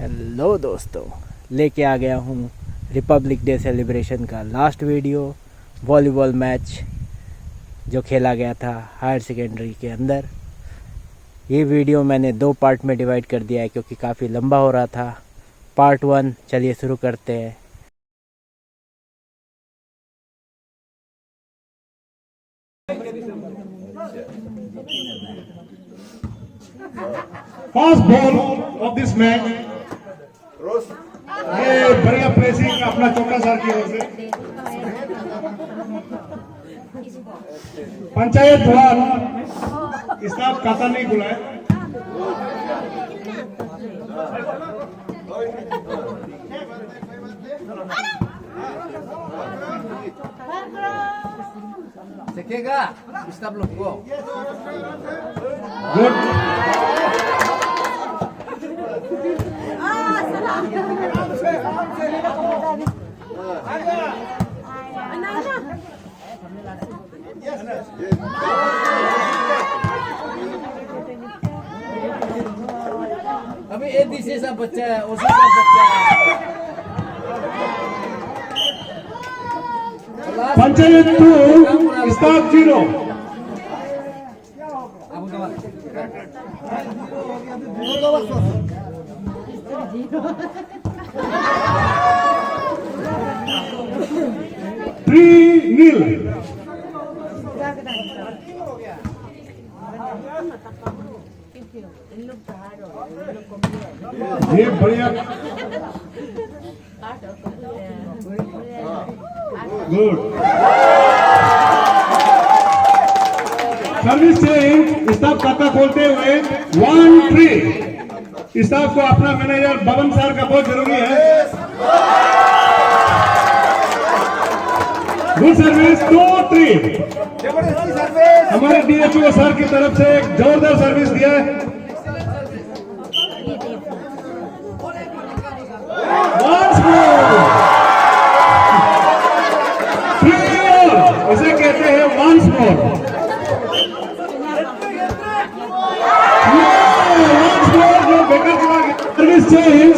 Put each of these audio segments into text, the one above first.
Hello दोस्तों, लेके आ गया हूँ रिपब्लिक डे सेलिब्रेशन का लास्ट वीडियो। वॉलीबॉल मैच जो खेला गया था हायर सेकेंडरी के अंदर। ये वीडियो मैंने 2 पार्ट में डिवाइड कर दिया है क्योंकि काफ़ी लंबा हो रहा था। पार्ट 1 चलिए शुरू करते हैं। First ball of this match, ये बढ़िया प्रेसिंग अपना चौका सर की ओर से। पंचायत द्वार इसका खाता नहीं खुला है। Sequega, está bloqueado. गुड। अभी ये दिशे सा बच्चा है, उसी का बच्चा है। पंचायत 2 स्टाफ 0। Three nil। ये बढ़िया, गुड। सर्विस चेंज, स्टाफ खाता खोलते हुए 1-3। स्टाफ को अपना मैनेजर बबन सर का बहुत जरूरी है। Good service, 2-3। हमारे डीएचओ सर की तरफ से एक जोरदार सर्विस दिया है। Once more। 3 और इसे कहते हैं once more। Once more जो बेकार चला गया। Service change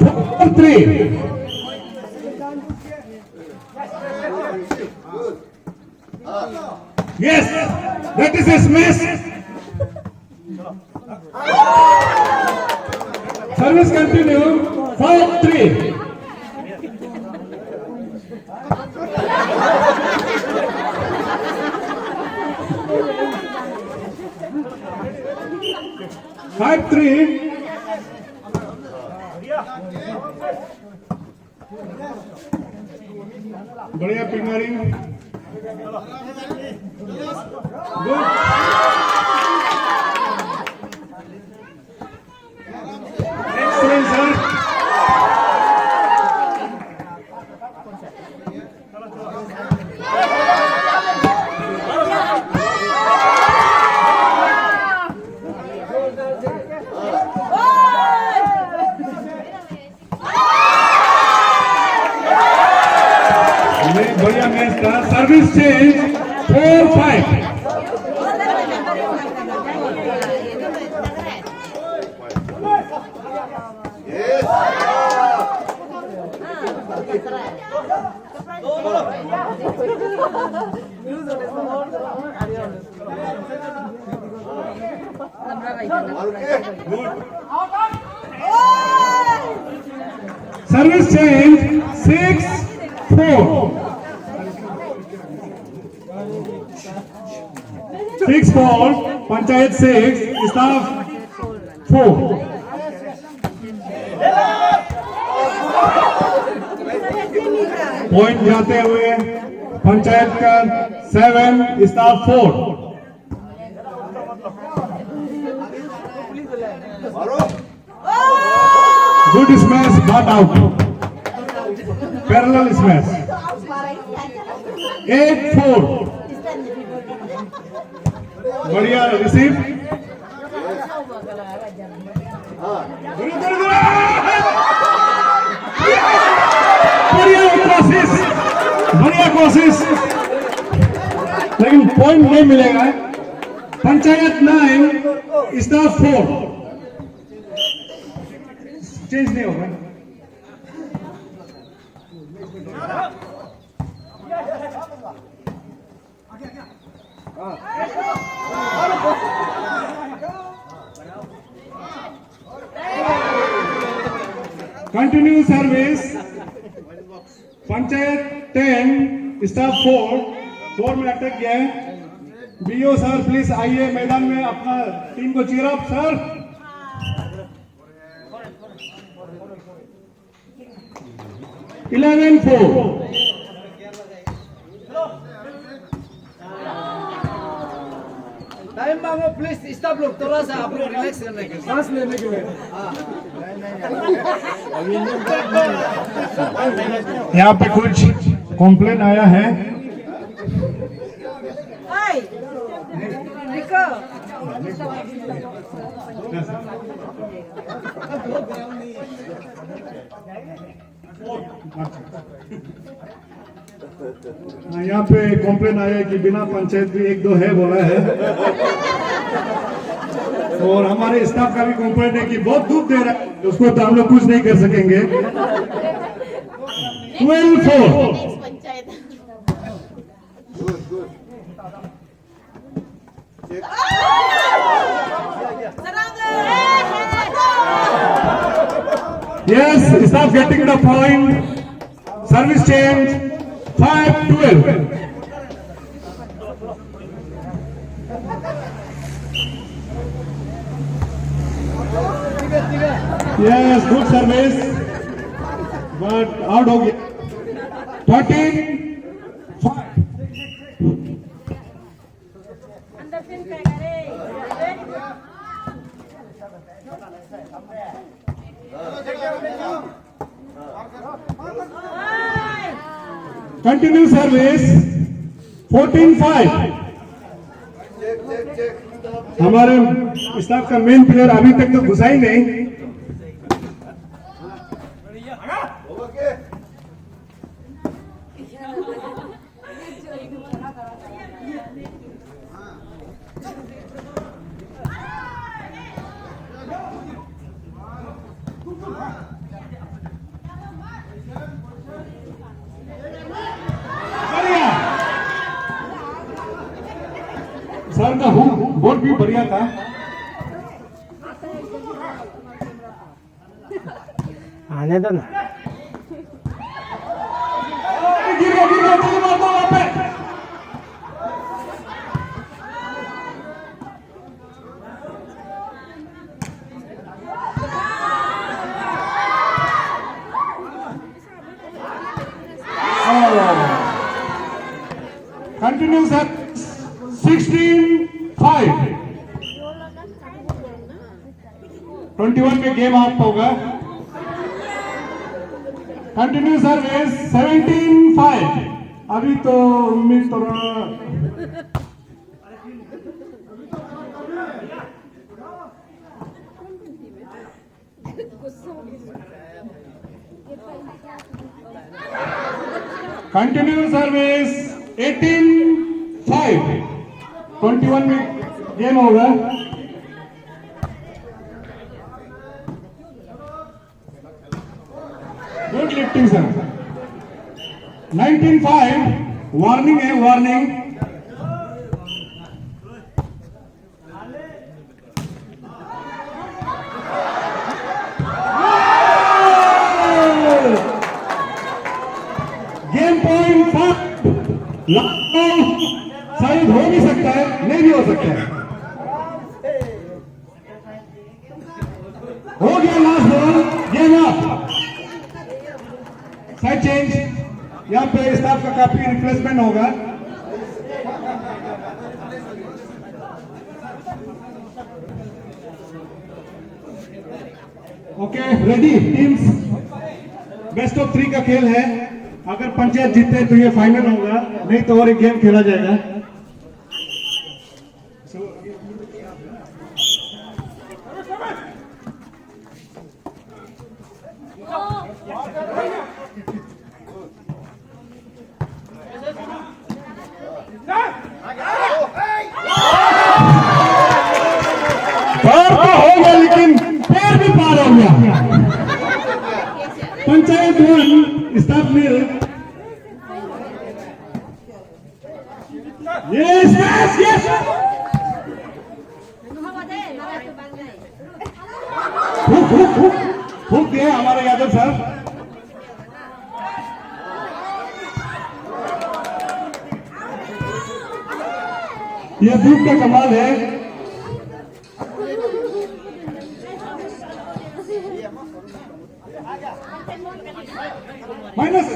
4-3। Yes, that is a smash. Service continue 5-3। बढ़िया पिंगारी, गुड। Excellent sir. बढ़िया मैच था। Service change 4-5। Service change 6-4। 6-4। Panchayat 6 staff 4। Point जाते हुए पंचायत का 7 staff 4। Good smash, but out. Parallel smash 8-4। बढ़िया रिसीव। बढ़िया कोशिश, लेकिन पॉइंट नहीं मिलेगा। पंचायत 9 स्टाफ 4। चेंज नहीं होगा। कंटिन्यू सर्विस, पंचायत 10 स्टाफ 4 में अटक गया है। बीओ सर प्लीज आइए मैदान में, अपना टीम को cheer up sir. Eleven 4। Time मांगो प्लीज, स्टॉप लोग थोड़ा सा आप लोग रिलैक्स करने के लिए, सांस लेने के लिए। यहाँ पे कुछ कॉम्प्लेन आया है। यहाँ पे कॉम्प्लेन आया है कि बिना पंचायत भी 1-2 है बोला है, और हमारे स्टाफ का भी कॉम्प्लेन है कि बहुत धूप दे रहा है, उसको तो हम लोग कुछ नहीं कर सकेंगे। 12-4। Yes, staff getting the point. Service change. 5-12. Yes, good service, but out हो गया। 13-5. Continue service 14-5। हमारे स्टाफ का मेन प्लेयर अभी तक तो घुसा ही नहीं। सर का बोर्ड भी बढ़िया था। आने दो ना। गिर गया वहां पे। Continue sir 16-5। 21 में गेम ऑफ होगा। Continue service 17-5। अभी तो उम्मीद थोड़ा कंटिन्यू सर्विस 18-5। 21 में गेम होगा। Good lifting sir. 19-5। वार्निंग है, वार्निंग। Game point 5। शायद हो भी सकता है, नहीं भी हो सकता है। हो गया last ball, game up. Side change. यहाँ पे स्टाफ का काफी रिप्लेसमेंट होगा। Okay, ready teams. Best of 3 का खेल है। अगर पंचायत जीते तो ये फाइनल होगा, नहीं तो और एक गेम खेला जाएगा। पार तो हो गया, लेकिन पैर भी पार हो गया। Stop milk. Yes, yes, yes. फूक दिया हमारे यादव सर. ये धूप का कमाल है. माइनस.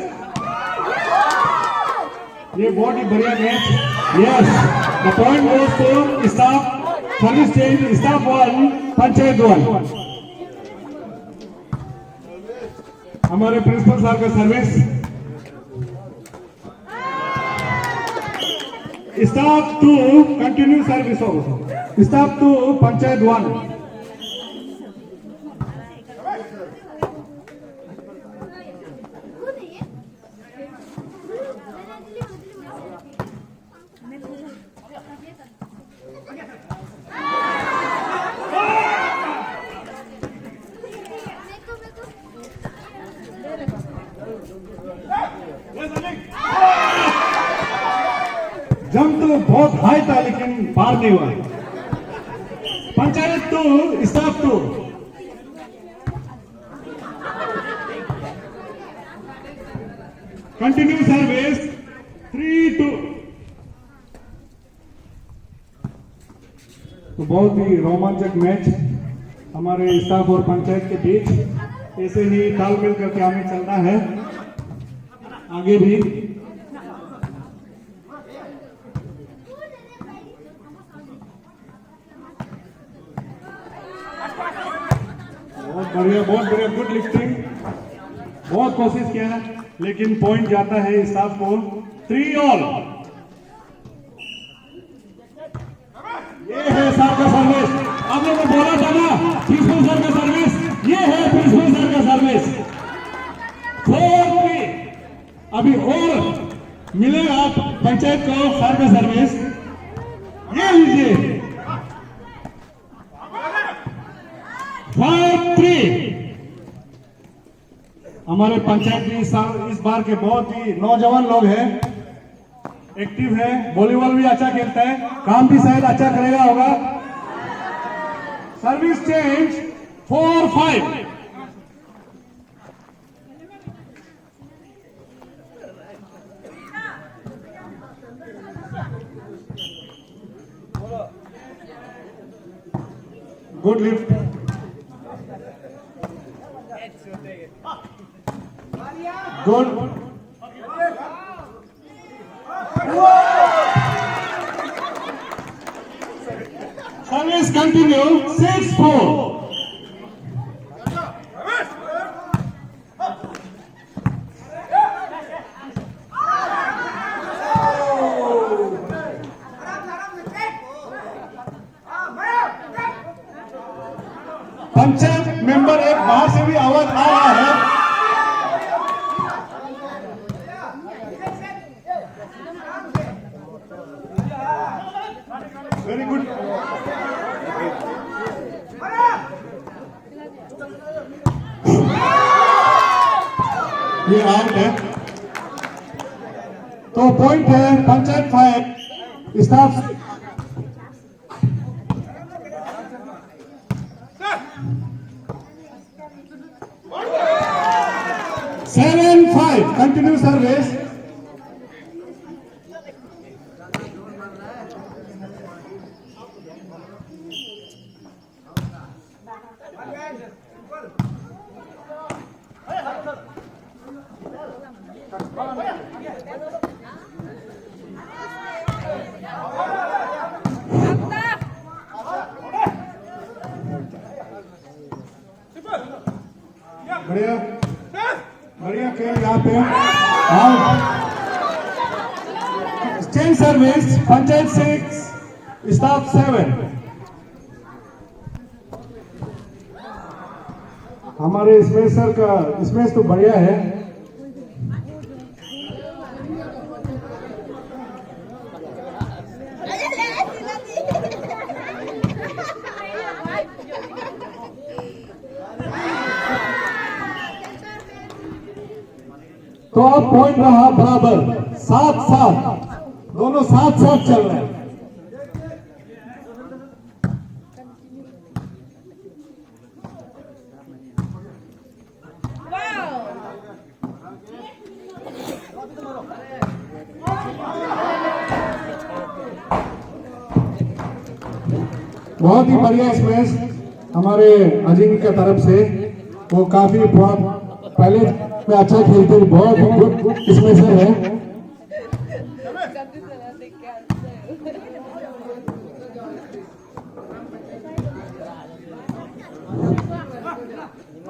ये बहुत ही बढ़िया match. Yes, the point goes to staff service change. Staff 1 panchayat 1. हमारे प्रिंसिपल साहब का service. Staff 2 continue service also. Staff 2 panchayat 1. Jump तो बहुत हाई था लेकिन पार नहीं हुआ. पंचायत 2 स्टाफ 2. Continue service 3-2. तो बहुत ही रोमांचक मैच हमारे स्टाफ और पंचायत के बीच. ऐसे ही तालमेल करके हमें चलना है आगे भी. बहुत बढ़िया गुड लिफ्टिंग. बहुत कोशिश किया लेकिन पॉइंट जाता है स्टाफ को. 3 ऑल. ये है सर का सर्विस. आप लोगों को बोला था ना प्रिंसिपल सर का सर्विस. ये है प्रिंसिपल सर का सर्विस. 4-3. अभी और मिलेगा पंचायत को सर का सर्विस. ये लीजिए 5-3. हमारे पंचायत में इस बार के बहुत ही नौजवान लोग हैं, एक्टिव है. वॉलीबॉल भी अच्छा खेलता है. काम भी शायद अच्छा करेगा होगा. Service change 4-5. Good lift. Good. Service continue 6-4. Panchayat member एक बाहर से भी आवाज आ रहा है. Very good. ये आउट है. तो पॉइंट है पंचायत 5 स्टाफ 7-5. Continue service. बढ़िया बढ़िया खेल यहाँ पे. Change service panchayat 6 staff 7. हमारे स्मेश सर का स्मेश तो बढ़िया है. तो अब पॉइंट रहा बराबर, 7-7, दोनों साथ साथ चल रहे हैं। बहुत ही बढ़िया स्मैश हमारे अजिंक्य की तरफ से, वो काफी बहुत पहले में अच्छा खेलते, बहुत गुड स्मैशर है।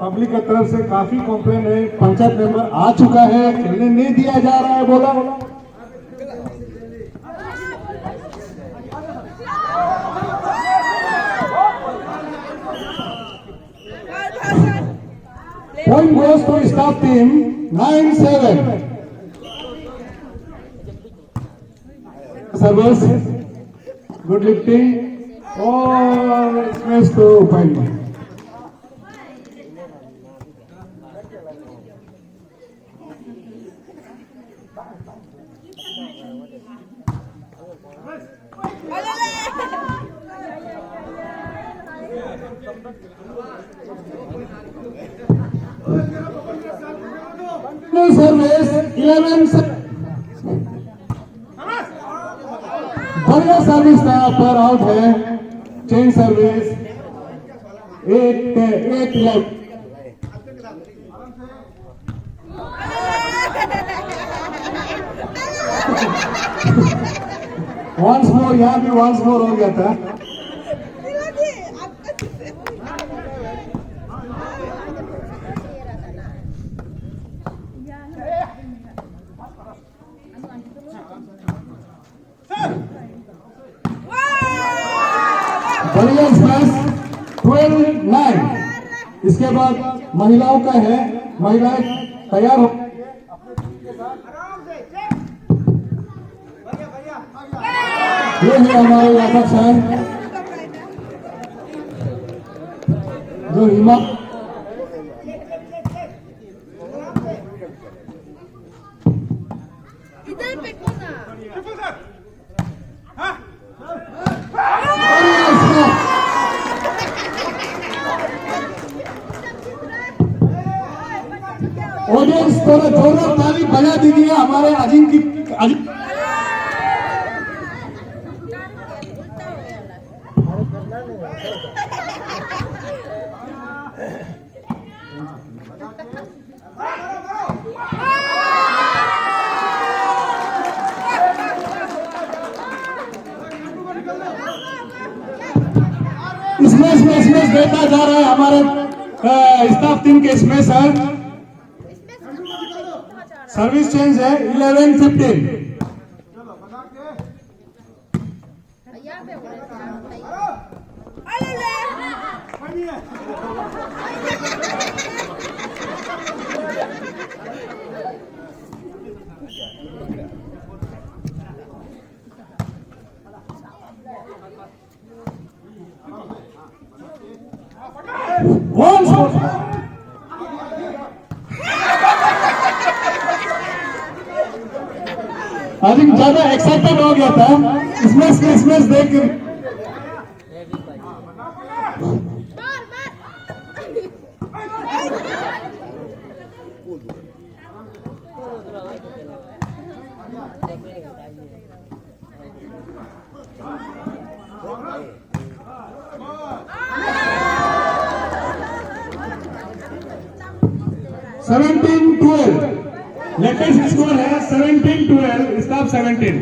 पब्लिक की तरफ से काफी कंप्लेन है, पंचायत मेंबर आ चुका है, खेलने नहीं दिया जा रहा है, बोला point goes to staff team 9-7. Service, good lifting, और smash to point. सर्विस 11 से बढ़िया सर्विस था, पर आउट है। चेंज सर्विस, एक लेफ्ट। वंस मोर, यहाँ भी वंस मोर हो गया था। बढ़िया स्मैश 12-9। इसके बाद महिलाओं का है, महिलाएं तैयार हो। ये है हमारे यादव सर जो हिमा ऑडियंस थोड़ा जोरदार ताली बजा दीजिए हमारे अजिंक की। स्मैश देता जा रहा है हमारे स्टाफ टीम के स्मैशर। सर्विस चेंज है 11-15। अभी ज्यादा एक्साइटेड हो गया था स्मैश देख कर। लेटेस्ट स्कोर है 17-12, स्टाफ 17।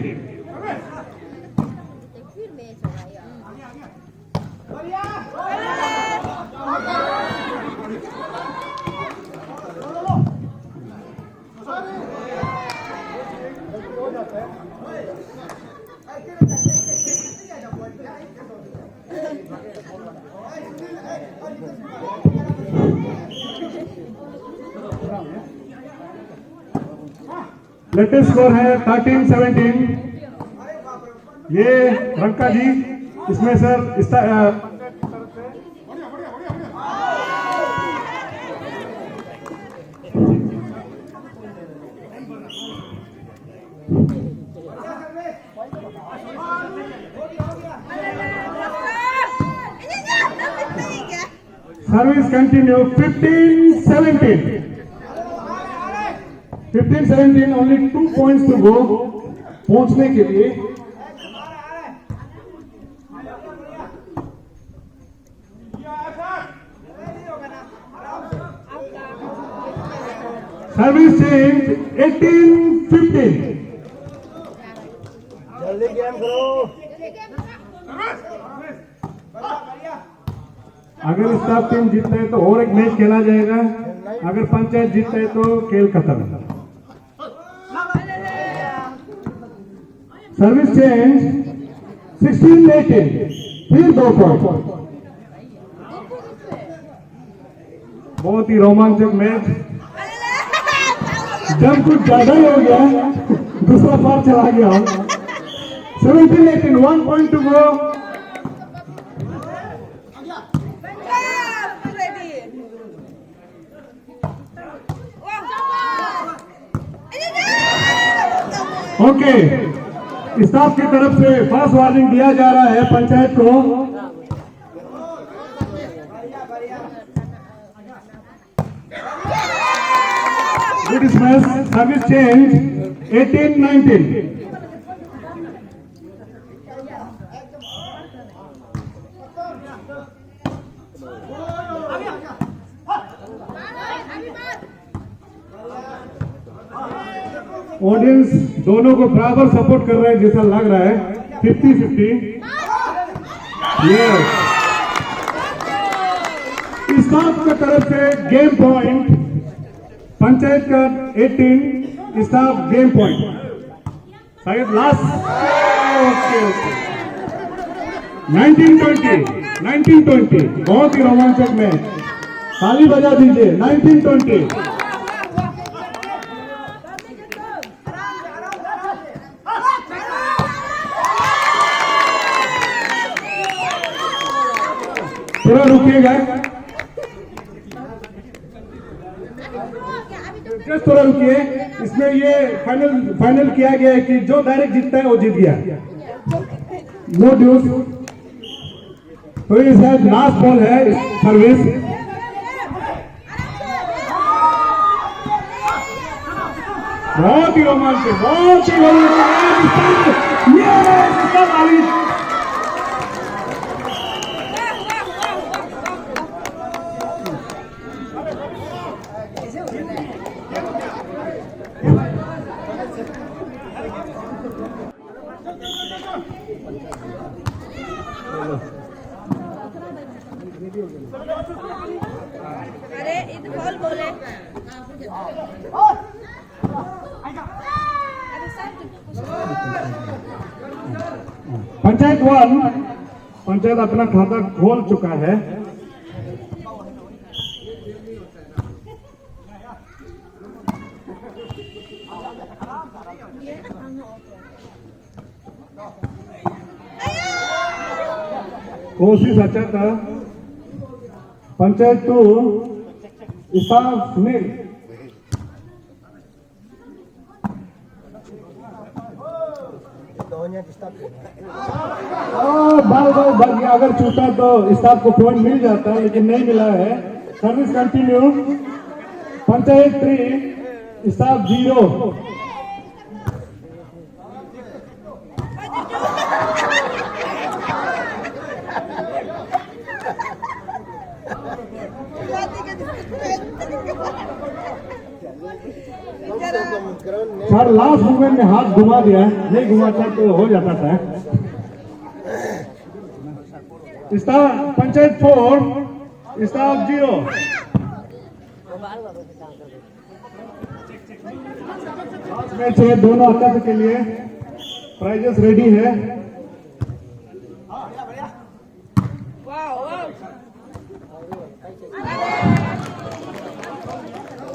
लेटेस्ट स्कोर है 13-17। ये रंका जी इसमें sir service continue 15-17. 15-17, only 2 points to go पहुंचने के लिए. Service change 18-15. जल्दी गेम करो. अगर स्टाफ टीम जीतता है तो और एक मैच खेला जाएगा. अगर पंचायत जीतता है तो खेल खत्म. Service change 16-18. फिर 2 पॉइंट. बहुत ही रोमांचक मैच. जब कुछ ज्यादा ही हो गया, दूसरा पार चला गया. 17-18, 1 point to go. Okay, staff की तरफ से फास्ट वार्निंग दिया जा रहा है पंचायत को. Good smash. Service change 18-19. Audience दोनों को बराबर सपोर्ट कर रहा है जैसा लग रहा है. 50-50. यस. स्टाफ की तरफ से गेम पॉइंट. पंचायत का 18, स्टाफ गेम पॉइंट. शायद लास्ट. Okay okay. 19-20. बहुत ही रोमांचक मैच. ताली बजा दीजिए. 19-20. थोड़ा रुकिएगा. जस्ट थोड़ा रुकिए. इसमें ये फाइनल किया गया है कि जो डायरेक्ट जीतता है वो जीत गया. No deuce. तो ये शायद लास्ट बॉल है सर्विस. बहुत ही रोमांचक. बहुत ही रोमांचक. अरे ಇದು बॉल बोले पंचायत 1. पंचायत अपना खाता खोल चुका है. कोशिश अच्छा था. पंचायत 2, स्टाफ नील. बाल भाग गया. अगर छूटा तो स्टाफ को पॉइंट मिल जाता, लेकिन नहीं मिला है. Service continue. Panchayat 3, staff 0. Sir last movement में हाथ घुमा दिया. नहीं घुमाता तो हो जाता था. Staff panchayat 4, staff 0. मैच है दोनों अकादमी के लिए. प्राइजेस रेडी है.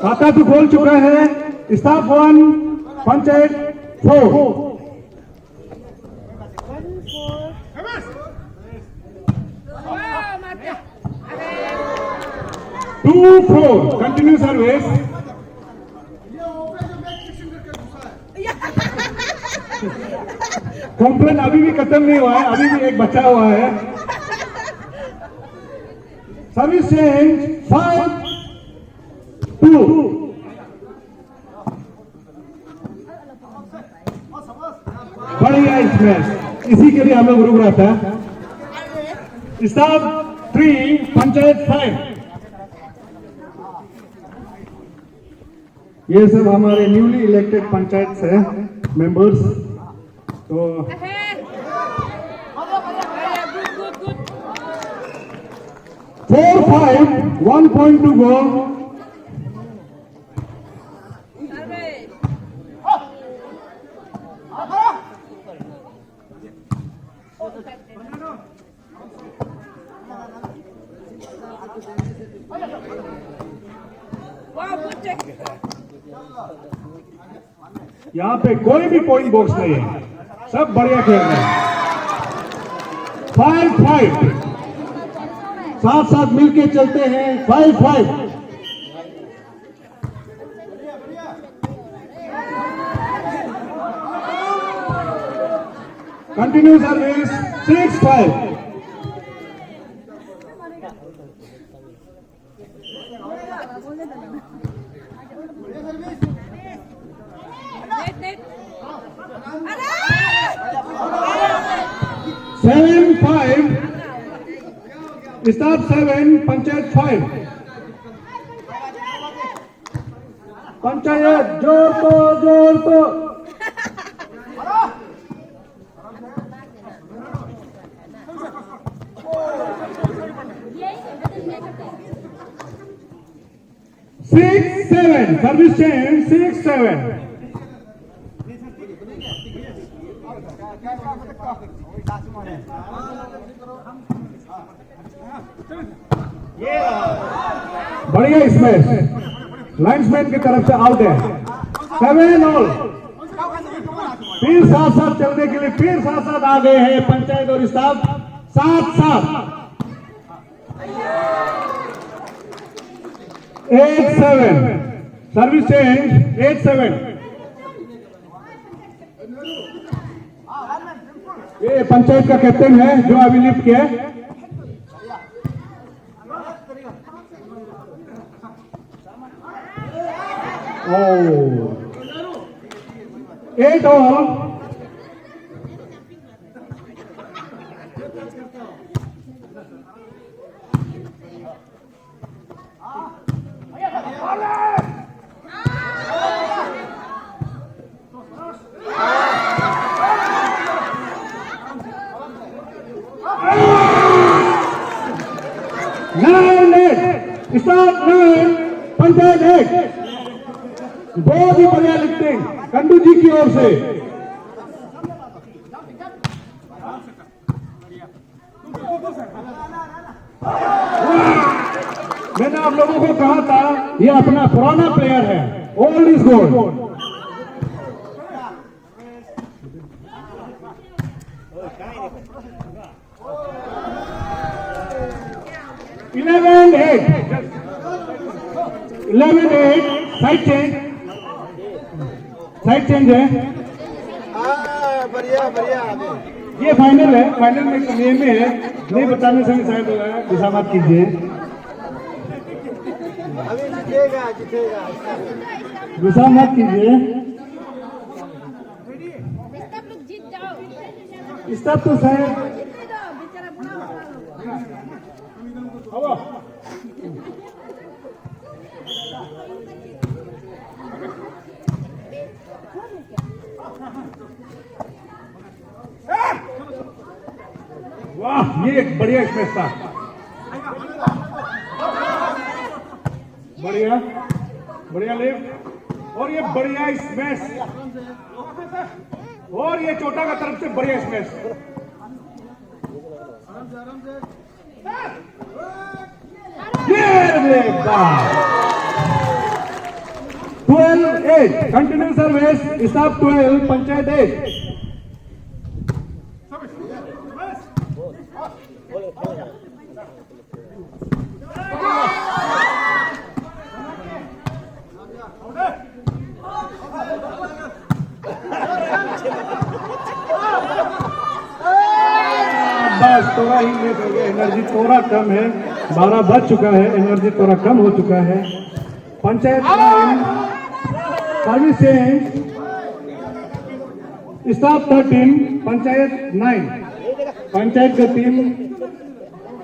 खाता तो खोल चुका है. Staff 1, panchayat 4. 2-4. Continue service. Complain अभी भी खत्म नहीं हुआ है. अभी भी एक बचा हुआ है. Service change 5-2। बढ़िया इसमें, इसी के लिए हम लोग रुक रहा था। स्टाफ 3 पंचायत 5। ये सब हमारे न्यूली इलेक्टेड पंचायत है मेंबर्स। तो Ahead. Good, good, good. 4-5, 1 point to go. Service. Wow, good check. यहाँ पे कोई भी पॉइंट बॉक्स नहीं है, सब बढ़िया खेल रहे हैं। 5-5, साथ साथ मिलके चलते हैं। 5-5। Continue service 6-5। Net. 7-5, staff 7 panchayat 5। Panchayat जोर तो 6-7, सर्विस चेंज 6-7। बढ़िया स्मैश, लाइन्समैन की तरफ से आउट है। 7-all। फिर साथ साथ चलने के लिए फिर साथ साथ आ गए हैं पंचायत और स्टाफ साथ। 8-7, सर्विस चेंज 8-7। ये पंचायत का कैप्टन है जो अभी लिफ्ट किया है। Oh. 8-all। स्टार्ट 9 पंचायत 8। बहुत ही बढ़िया लिफ्टिंग कंडू जी की ओर से। मैंने आप लोगों को कहा था ये अपना पुराना प्लेयर है, old is gold. Eleven eight, side change है। बढ़िया ये फाइनल है, फाइनल में नियम में है, नहीं बताने से भी शायद होगा। गुस्सा मत कीजिए, अभी जीतेगा गुस्सा मत कीजिए। सब लोग जीत जाओ। इस तब तो शायद जीतने दो, बेचारा बुरा हो रहा है। वाह, ये एक बढ़िया स्पेस था। बढ़िया लिफ्ट और ये बढ़िया स्मेश और ये चोटा का तरफ से बढ़िया स्मेश। ये 12-8 कंटिन्यू सर्विस स्टाफ 12 पंचायत 8। बस थोड़ा ही लेट हो गया, एनर्जी थोड़ा कम है। 12 बज चुका है, एनर्जी थोड़ा कम हो चुका है। Panchayat line service change, staff 13, panchayat 9। Panchayat का टीम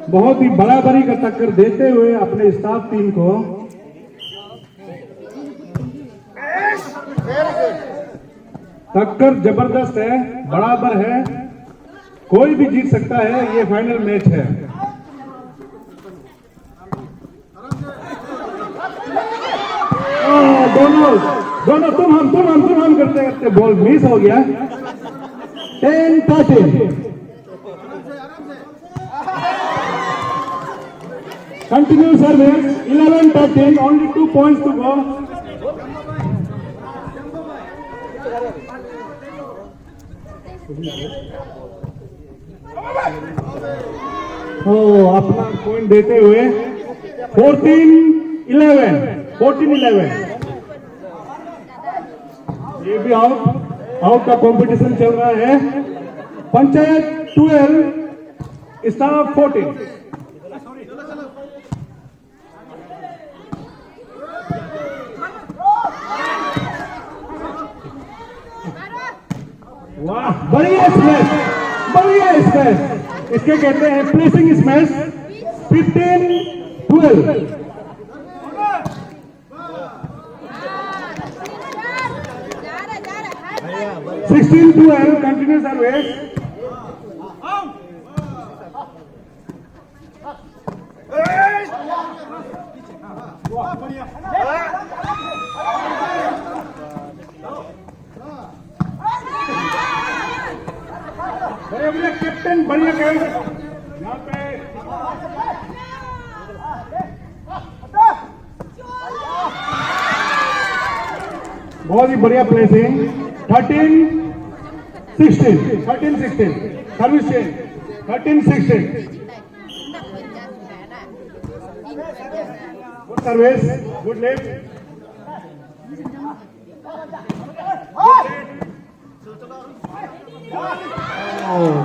बहुत ही बराबरी का टक्कर देते हुए अपने स्टाफ टीम को टक्कर जबरदस्त है, बराबर है, कोई भी जीत सकता है, ये फाइनल मैच है। दोनों तुम हम करते करते बॉल मिस हो गया। 10-13 continue service. 11-13, only 2 points to go। अपना पॉइंट देते हुए 14-11 ये भी आउट का कंपटीशन चल रहा है। पंचायत 12, स्टाफ 14। वाह, बढ़िया स्मैश, इसके कहते हैं placing smash. 15-12 16-12 continue service. Captain बढ़िया खेल यहाँ पे। बहुत ही बढ़िया placing. 13-16 service change. 13-16 good service, good left.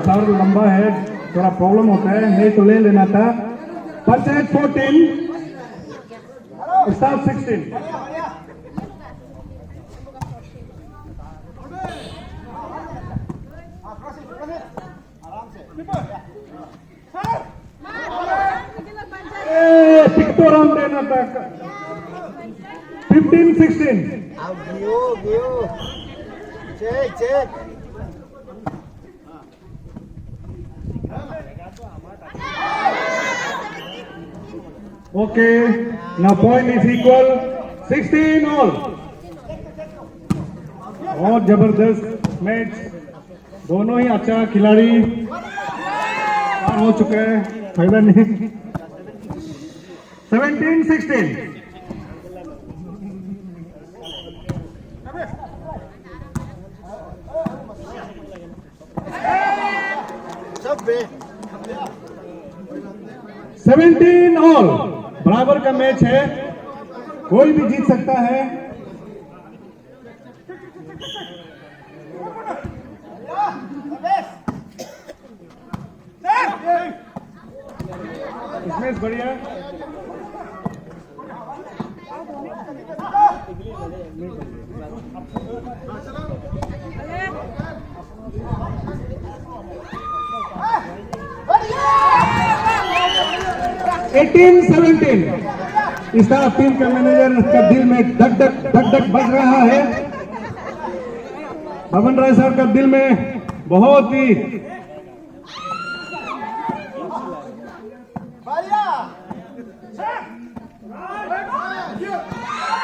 Sir लंबा है, थोड़ा प्रॉब्लम होता है, नहीं तो ले लेना था। पंचायत 14, स्टाफ 16। टिकटो राउंड देना था। 15-16 Check. Okay, now point is equal, 16 all। और जबरदस्त मैच, दोनों ही अच्छा खिलाड़ी हो चुके हैं, फायदा नहीं। 17-16 17 ऑल, बराबर का मैच है, कोई भी जीत सकता है। इसमें बढ़िया। एटीन 17 स्टाफ टीम का मैनेजर का दिल में धक धक बज रहा है। भवन राय साहब का दिल में बहुत ही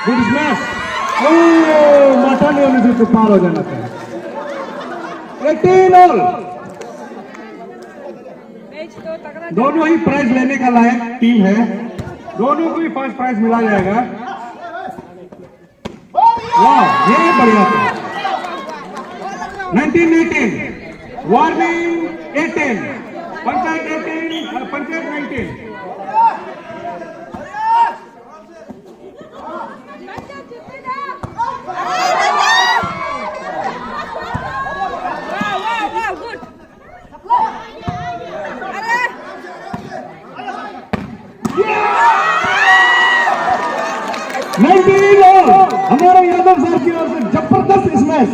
गुड स्मैश। माथा नहीं होने से तो पार हो जाना था। 18 ऑल, दोनों ही प्राइज लेने का लायक टीम है, दोनों को ही फर्स्ट प्राइज मिला जाएगा। वाह, ये बढ़िया था। 19-18 वार्निंग 18 पंचायत 18 पंचायत 19। 19 और हमारे यादव सर की ओर से जबरदस्त स्मैश।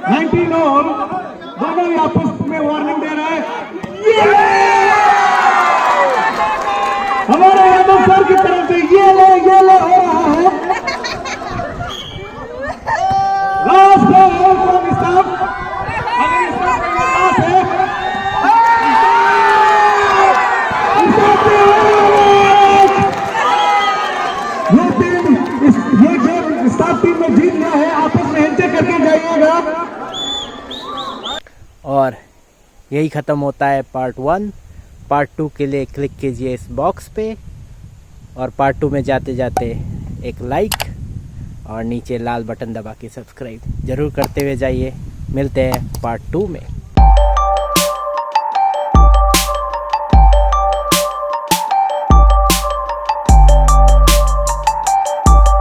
19 और दोनों ही आपस में वार्निंग दे रहा है। हमारे यादव सर की तरफ से ये ले हो रहा है। Last ball from staff. अगर स्टाफ का पास है ये गेम स्टाफ टीम में जीत गया है। आपस में हैंडशेक करके जाइएगा। और यही ख़त्म होता है पार्ट 1। पार्ट 2 के लिए क्लिक कीजिए इस बॉक्स पे, और पार्ट 2 में जाते जाते एक लाइक और नीचे लाल बटन दबा के सब्सक्राइब ज़रूर करते हुए जाइए। मिलते हैं पार्ट 2 में।